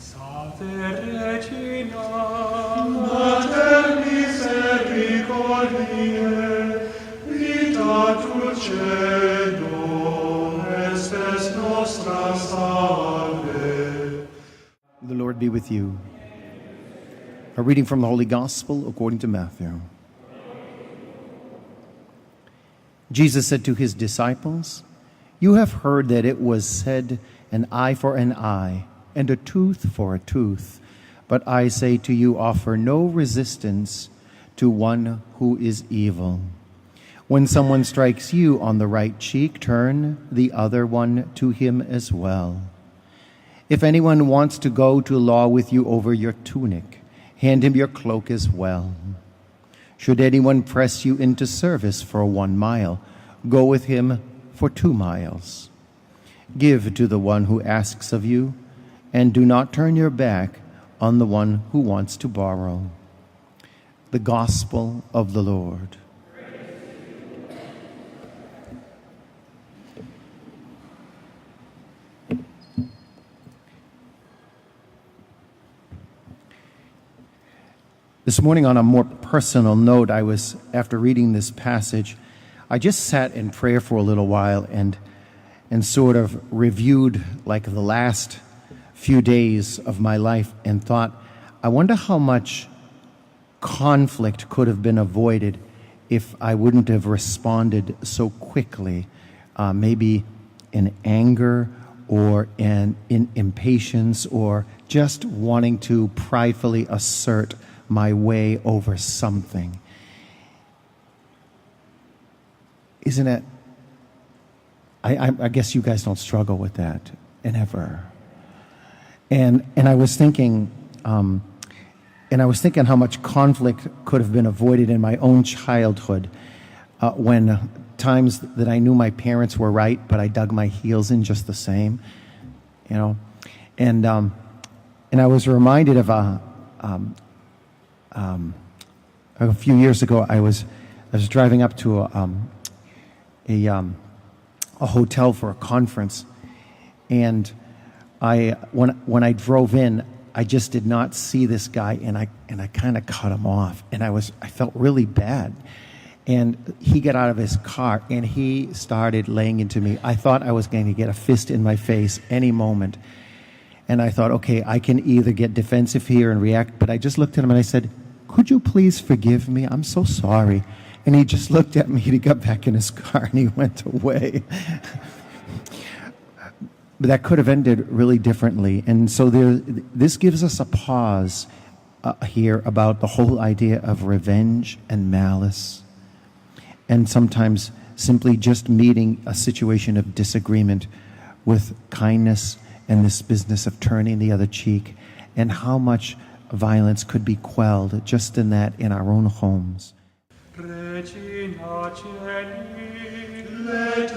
Salve Regina, Mater misericordiae, vita dulcedo, estes nostra salve. The Lord be with you. A reading from the Holy Gospel according to Matthew. Jesus said to his disciples, "You have heard that it was said, an eye for an eye, and a tooth for a tooth. But I say to you, offer no resistance to one who is evil. When someone strikes you on the right cheek, turn the other one to him as well. If anyone wants to go to law with you over your tunic, hand him your cloak as well. Should anyone press you into service for 1 mile, go with him for 2 miles. Give to the one who asks of you, and do not turn your back on the one who wants to borrow." The Gospel of the Lord. This morning, on a more personal note, after reading this passage, I just sat in prayer for a little while and sort of reviewed like the last few days of my life and thought, I wonder how much conflict could have been avoided if I wouldn't have responded so quickly, maybe in anger or in impatience or just wanting to pridefully assert my way over something. Isn't it? I guess you guys don't struggle with that, and ever. And I was thinking, how much conflict could have been avoided in my own childhood, when times that I knew my parents were right, but I dug my heels in just the same, you know. And I was reminded of a few years ago. I was driving up to a hotel for a conference, and when I drove in, I just did not see this guy, and I kind of cut him off, and I felt really bad. And he got out of his car and he started laying into me. I thought I was going to get a fist in my face any moment. And I thought, okay, I can either get defensive here and react, but I just looked at him and I said, "Could you please forgive me? I'm so sorry." And he just looked at me, he got back in his car, and he went away. But that could have ended really differently. And so this gives us a pause here about the whole idea of revenge and malice. And sometimes simply just meeting a situation of disagreement with kindness and this business of turning the other cheek, and how much violence could be quelled just in that, in our own homes. Regina Celi, let